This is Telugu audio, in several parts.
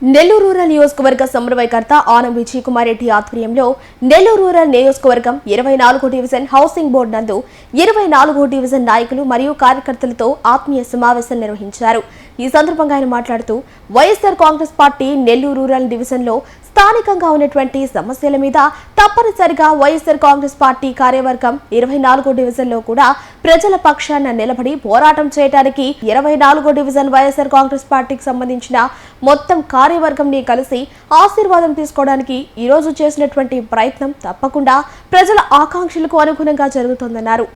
నెల్లూరు రూరల్ నియోజకవర్గ సమన్వయకర్త ఆనం విజయ్ కుమార్ రెడ్డి ఆధ్వర్యంలో నెల్లూరు రూరల్ నియోజకవర్గం 24వ డివిజన్ హౌసింగ్ బోర్డు నందు 24వ డివిజన్ నాయకులు మరియు కార్యకర్తలతో ఆత్మీయ సమావేశం నిర్వహించారు. ఈ సందర్భంగా ఆయన మాట్లాడుతూ వైఎస్ఆర్ కాంగ్రెస్ పార్టీ నెల్లూరు రూరల్ డివిజన్లో స్థానికంగా ఉన్నటువంటి సమస్యల మీద తప్పనిసరిగా వైఎస్ఆర్ కాంగ్రెస్ పార్టీ కార్యవర్గం 24వ డివిజన్లో కూడా ప్రజల పక్షాన నిలబడి పోరాటం చేయడానికి 24వ డివిజన్ వైఎస్ఆర్ కాంగ్రెస్ పార్టీకి సంబంధించిన మొత్తం కార్యవర్గంని కలిసి ఆశీర్వాదం తీసుకోవడానికి ఈ రోజు చేసినటువంటి ప్రయత్నం తప్పకుండా ప్రజల ఆకాంక్షలకు అనుగుణంగా జరుగుతోందన్నారు.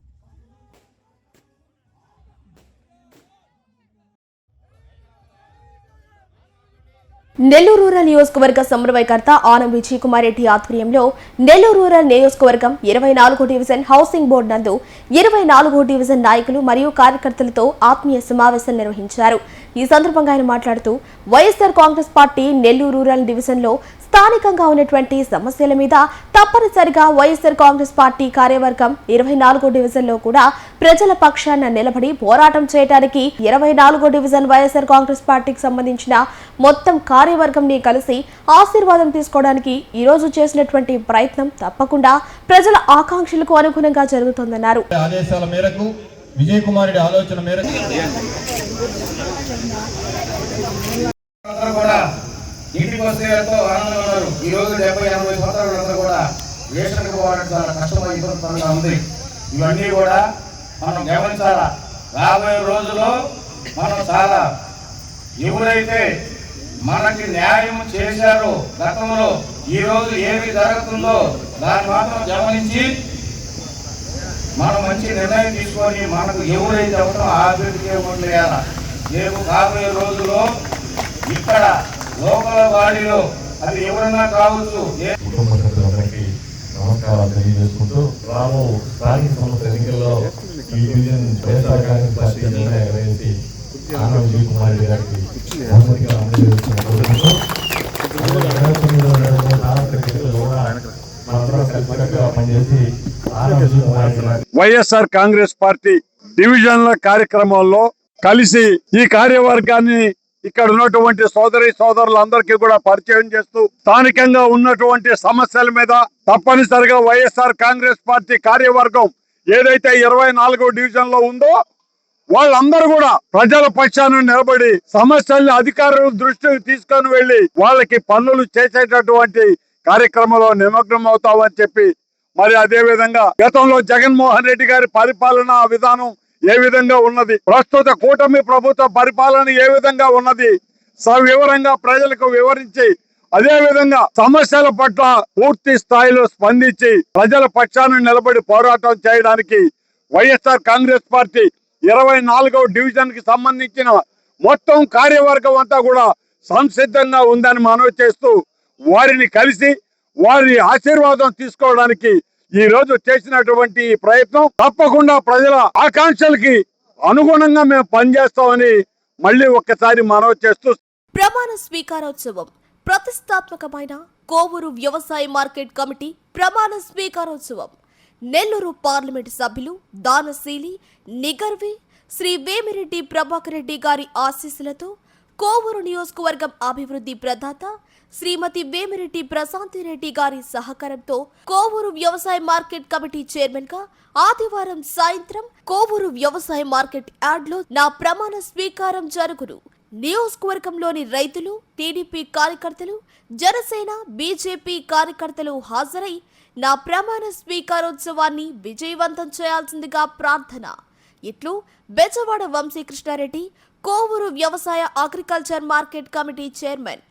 నెల్లూరు రూరల్ నియోజకవర్గ సమన్వయకర్త ఆనం విజయ్ కుమార్ రెడ్డి ఆధ్వర్యంలో నెల్లూరు రూరల్ నియోజకవర్గం 24వ డివిజన్ హౌసింగ్ బోర్డు నందు 24వ డివిజన్ నాయకులు మరియు కార్యకర్తలతో ఆత్మీయ సమావేశం నిర్వహించారు. ఈ సందర్భంగా ఆయన మాట్లాడుతూ వైఎస్ఆర్ కాంగ్రెస్ పార్టీ నెల్లూరు రూరల్ డివిజన్లో స్థానికంగా ఉన్నటువంటి సమస్యల మీద తప్పనిసరిగా వైఎస్ఆర్ కాంగ్రెస్ పార్టీ కార్యవర్గం 24వ డివిజన్లో కూడా ప్రజల పక్షాన నిలబడి పోరాటం చేయడానికి 24వ డివిజన్ వైఎస్ఆర్ కాంగ్రెస్ పార్టీకి సంబంధించిన మొత్తం కార్యవర్గంని కలిసి ఆశీర్వాదం తీసుకోవడానికి ఈ రోజు చేసినటువంటి ప్రయత్నం తప్పకుండా ప్రజల ఆకాంక్షలకు అనుగుణంగా జరుగుతోందన్నారు. ఆదేశాల మేరకు విజయ్ కుమార్ రెడ్డి ఆలోచన మేరకు ఇంటికి వస్తే ఎంతో ఆనందంగా ఉన్నారు. ఈ రోజు 70-80 సంవత్సరాలందరూ కూడా రేషన్కి పోవడానికి చాలా కష్టమైన ఇబ్బందిగా ఉంది. ఇవన్నీ కూడా మనం గమనించాలా. రాబోయే రోజుల్లో మనం చాలా ఎవరైతే మనకి న్యాయం చేశారో గతంలో ఈ రోజు ఏమి జరుగుతుందో దాన్ని మాత్రం గమనించి మనం మంచి నిర్ణయం తీసుకొని మనకు ఎవరైతే అవసరం ఆ అభివృద్ధికి ఓట్లేయాల. రేపు రాబోయే రోజుల్లో ఇక్కడ లోకల్ బాడీలో అది ఎవరైనా కావచ్చు. కుటుంబ సభ్యులందరికీ నమస్కారాలు తెలియజేసుకుంటూ రాము స్థానిక సంస్థ ఎన్నికల్లో ఈ డివిజన్ వైఎస్ఆర్ కాంగ్రెస్ పార్టీ నిర్ణయించి ఆనం విజయ్ కుమార్ రెడ్డి గారికి బహుమతిగా అందజేస్తున్న కోరుకుంటూ వైఎస్ఆర్ కాంగ్రెస్ పార్టీ డివిజన్ల కార్యక్రమంలో కలిసి ఈ కార్యవర్గాన్ని ఇక్కడ ఉన్నటువంటి సోదరులందరికీ కూడా పరిచయం చేస్తూ స్థానికంగా ఉన్నటువంటి సమస్యల మీద తప్పనిసరిగా వైఎస్ఆర్ కాంగ్రెస్ పార్టీ కార్యవర్గం ఏదైతే 24వ డివిజన్ లో ఉందో వాళ్ళందరూ కూడా ప్రజల పక్షాన నిలబడి సమస్యల్ని అధికారుల దృష్టికి తీసుకొని వెళ్లి వాళ్ళకి పనులు చేసేటటువంటి కార్యక్రమంలో నిమగ్నం అవుతామని చెప్పి మరి అదే విధంగా గతంలో జగన్మోహన్ రెడ్డి గారి పరిపాలనా విధానం ఏ విధంగా ఉన్నది, ప్రస్తుత కూటమి ప్రభుత్వ పరిపాలన ఏ విధంగా ఉన్నది సవివరంగా ప్రజలకు వివరించి అదే విధంగా సమస్యల పట్ల పూర్తి స్థాయిలో స్పందించి ప్రజల పక్షాన నిలబడి పోరాటం చేయడానికి వైఎస్ఆర్ కాంగ్రెస్ పార్టీ 24వ డివిజన్ కి సంబంధించిన మొత్తం కార్యవర్గం అంతా కూడా సంసిద్ధంగా ఉందని మనవి చేస్తూ వారిని కలిసి వారి ఆశీర్వాదం తీసుకోవడానికి ఈ రోజు చేసినటువంటి ప్రయత్నం తప్పకుండా ప్రజల ఆకాంక్షలకి అనుగుణంగా మేము పనిచేస్తామని మళ్ళీ ఒక్కసారి మనవి చేస్తూ ప్రమాణ స్వీకారోత్సవం ప్రతిష్టాత్మకమైన కోవూరు వ్యవసాయ మార్కెట్ కమిటీ ప్రమాణ స్వీకారోత్సవం నెల్లూరు పార్లమెంటు సభ్యులు దానశీలి నిగర్వి శ్రీ వేమిరెడ్డి ప్రభాకర్ రెడ్డి గారి ఆశీస్సులతో కోవూరు నియోజకవర్గం అభివృద్ధి ప్రదాత శ్రీమతి వేమిరెడ్డి ప్రశాంతి రెడ్డి గారి సహకారంతో కోవూరు వ్యవసాయ మార్కెట్ కమిటీ చైర్మన్ గా ఆదివారం సాయంత్రం కోవూరు వ్యవసాయ మార్కెట్ యార్డ్లో నా ప్రమాణ స్వీకారం జరుగును. నియోజకవర్గంలోని రైతులు, టీడీపీ కార్యకర్తలు, జనసేన, బీజేపీ కార్యకర్తలు హాజరై నా ప్రమాణ స్వీకారోత్సవాన్ని విజయవంతం చేయాల్సిందిగా ప్రార్థన. ఇట్లు బెజవాడ వంశీకృష్ణారెడ్డి, కోవూరు వ్యవసాయ అగ్రికల్చర్ మార్కెట్ కమిటీ చైర్మన్.